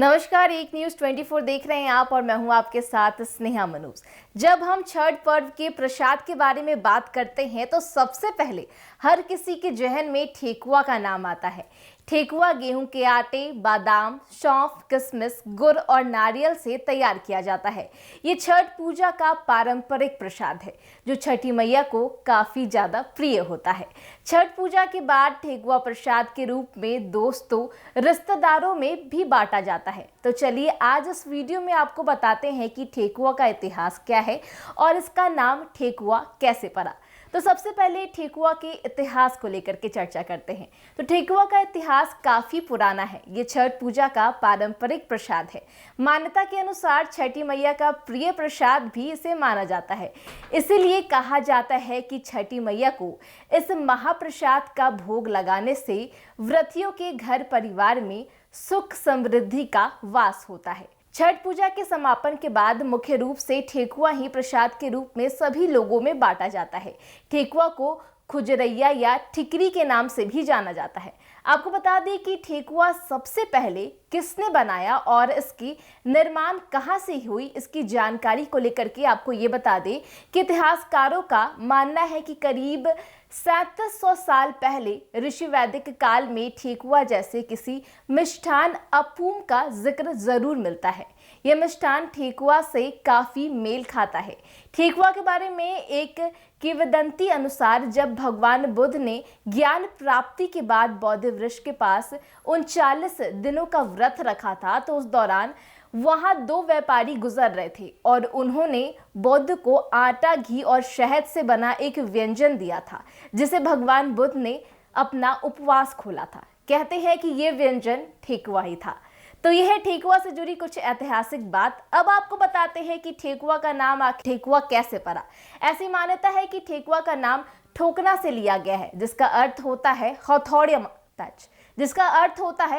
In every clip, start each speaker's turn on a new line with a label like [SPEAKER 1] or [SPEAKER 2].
[SPEAKER 1] नमस्कार, एक न्यूज़ 24 देख रहे हैं आप और मैं हूं आपके साथ स्नेहा मनोज। जब हम छठ पर्व के प्रसाद के बारे में बात करते हैं तो सबसे पहले हर किसी के जहन में ठेकुआ का नाम आता है। ठेकुआ गेहूं के आटे, बादाम, सौंफ, किशमिश, गुड़ और नारियल से तैयार किया जाता है। ये छठ पूजा का पारंपरिक प्रसाद है जो छठी मैया को काफी ज्यादा प्रिय होता है। छठ पूजा के बाद ठेकुआ प्रसाद के रूप में दोस्तों, रिश्तेदारों में भी बांटा जाता है। तो चलिए आज इस वीडियो में आपको बताते हैं कि ठेकुआ का इतिहास क्या है और इसका नाम ठेकुआ कैसे पड़ा। तो सबसे पहले ठेकुआ के इतिहास को लेकर के चर्चा करते हैं। तो ठेकुआ का इतिहास काफी पुराना है। ये छठ पूजा का पारंपरिक प्रसाद है। मान्यता के अनुसार छठी मैया का प्रिय प्रसाद भी इसे माना जाता है। इसीलिए कहा जाता है कि छठी मैया को इस महाप्रसाद का भोग लगाने से व्रतियों के घर परिवार में सुख समृद्धि का वास होता है। छठ पूजा के समापन के बाद मुख्य रूप से ठेकुआ ही प्रसाद के रूप में सभी लोगों में बांटा जाता है। ठेकुआ को खुजरैया या ठिकरी के नाम से भी जाना जाता है। आपको बता दें कि ठेकुआ सबसे पहले किसने बनाया और इसकी निर्माण कहां से हुई, इसकी जानकारी को लेकर के आपको ये बता दें कि इतिहासकारों का मानना है कि करीब 3700 साल पहले ऋषि वैदिक काल में ठेकुआ जैसे किसी मिष्ठान अफूम का जिक्र जरूर मिलता है। यह मिष्ठान ठेकुआ से काफी मेल खाता है। ठेकुआ के बारे में एक किंवदंती अनुसार जब भगवान बुद्ध ने ज्ञान प्राप्ति के बाद बौद्ध वृक्ष के पास 39 दिनों का व्रत रखा था, तो उस दौरान वहां 2 व्यापारी गुजर रहे थे और उन्होंने बुद्ध को आटा, घी और शहद से बना एक व्यंजन दिया था जिसे भगवान बुद्ध ने अपना उपवास खोला था। कहते हैं कि यह व्यंजन ठेकुआ ही था। तो यह है ठेकुआ से जुड़ी कुछ ऐतिहासिक बात। अब आपको बताते हैं कि ठेकुआ का नाम ठेकुआ कैसे पड़ा। ऐसी मान्यता है कि ठेकुआ का नाम ठोकना से लिया गया है जिसका अर्थ होता है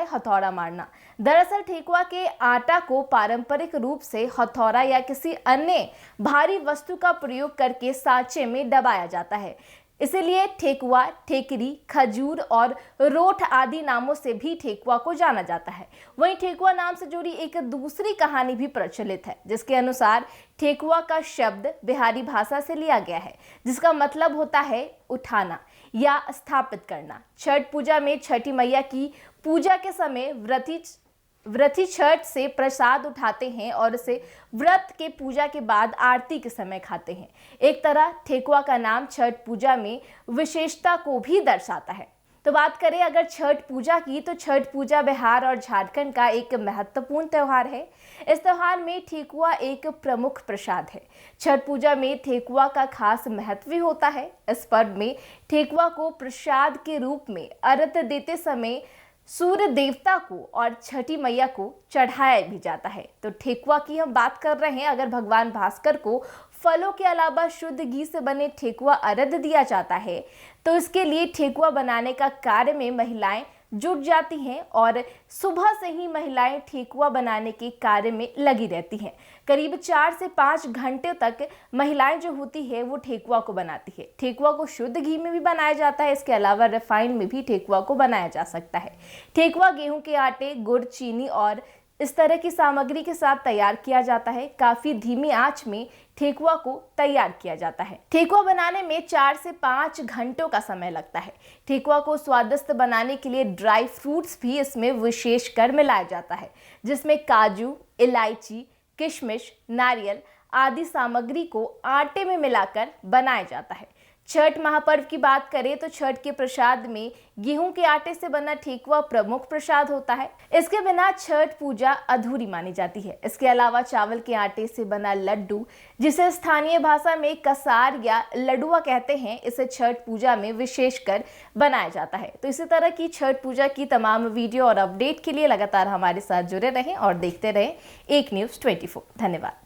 [SPEAKER 1] हथौड़ा मारना। दरअसल ठेकुआ के आटा को पारंपरिक रूप से हथौड़ा या किसी अन्य भारी वस्तु का प्रयोग करके सांचे में दबाया जाता है। इसीलिए ठेकुआ, ठेकरी, खजूर और रोठ आदि नामों से भी ठेकुआ को जाना जाता है। वहीं ठेकुआ नाम से जुड़ी एक दूसरी कहानी भी प्रचलित है जिसके अनुसार ठेकुआ का शब्द बिहारी भाषा से लिया गया है जिसका मतलब होता है उठाना या स्थापित करना। छठ पूजा में छठी मैया की पूजा के समय व्रती छठ से प्रसाद उठाते हैं और इसे व्रत के पूजा के बाद आरती के समय खाते हैं। एक तरह ठेकुआ का नाम छठ पूजा में विशेषता को भी दर्शाता है। तो बात करें अगर छठ पूजा की, तो छठ पूजा बिहार और झारखंड का एक महत्वपूर्ण त्यौहार है। इस त्यौहार में ठेकुआ एक प्रमुख प्रसाद है। छठ पूजा में ठेकुआ का खास महत्व भी होता है। इस पर्व में ठेकुआ को प्रसाद के रूप में अर्घ्य देते समय सूर्य देवता को और छठी मैया को चढ़ाया भी जाता है। तो ठेकुआ की हम बात कर रहे हैं। अगर भगवान भास्कर को फलों के अलावा शुद्ध घी से बने ठेकुआ अर्घ्य दिया जाता है तो इसके लिए ठेकुआ बनाने का कार्य में महिलाएं जुट जाती हैं और सुबह से ही महिलाएं ठेकुआ बनाने के कार्य में लगी रहती हैं। करीब 4 से 5 घंटे तक महिलाएं जो होती है वो ठेकुआ को बनाती है। ठेकुआ को शुद्ध घी में भी बनाया जाता है। इसके अलावा रिफाइंड में भी ठेकुआ को बनाया जा सकता है। ठेकुआ गेहूं के आटे, गुड़, चीनी और इस तरह की सामग्री के साथ तैयार किया जाता है। काफी धीमी आंच में ठेकुआ को तैयार किया जाता है। ठेकुआ बनाने में 4 से 5 घंटों का समय लगता है। ठेकुआ को स्वादिष्ट बनाने के लिए ड्राई फ्रूट्स भी इसमें विशेषकर मिलाया जाता है जिसमें काजू, इलायची, किशमिश, नारियल आदि सामग्री को आटे में मिलाकर बनाया जाता है। छठ महापर्व की बात करें तो छठ के प्रसाद में गेहूं के आटे से बना ठेकुआ प्रमुख प्रसाद होता है। इसके बिना छठ पूजा अधूरी मानी जाती है। इसके अलावा चावल के आटे से बना लड्डू, जिसे स्थानीय भाषा में कसार या लडुआ कहते हैं, इसे छठ पूजा में विशेषकर बनाया जाता है। तो इसी तरह की छठ पूजा की तमाम वीडियो और अपडेट के लिए लगातार हमारे साथ जुड़े रहें और देखते रहें एक न्यूज़ 24। धन्यवाद।